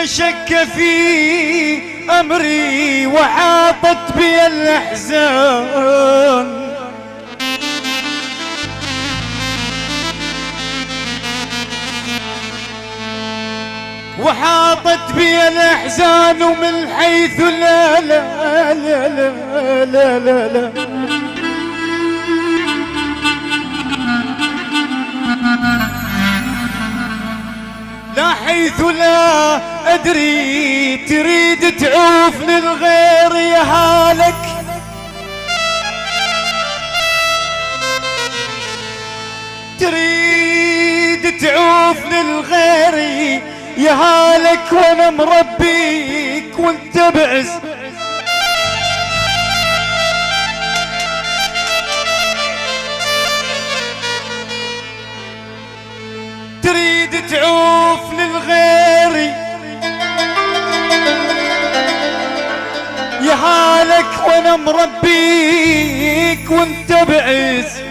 شك في أمري وحاطت بي الأحزان، وحاطت بي الأحزان من حيث لا لا لا لا لا لا, لا لا حيث لا أدري. تريد تعوف للغير يا هالك، تريد تعوف للغير يا هالك، وانا مربيك وانت بعز. تريد تعوف للغير يا هالك، وانا مربيك وانت بعز.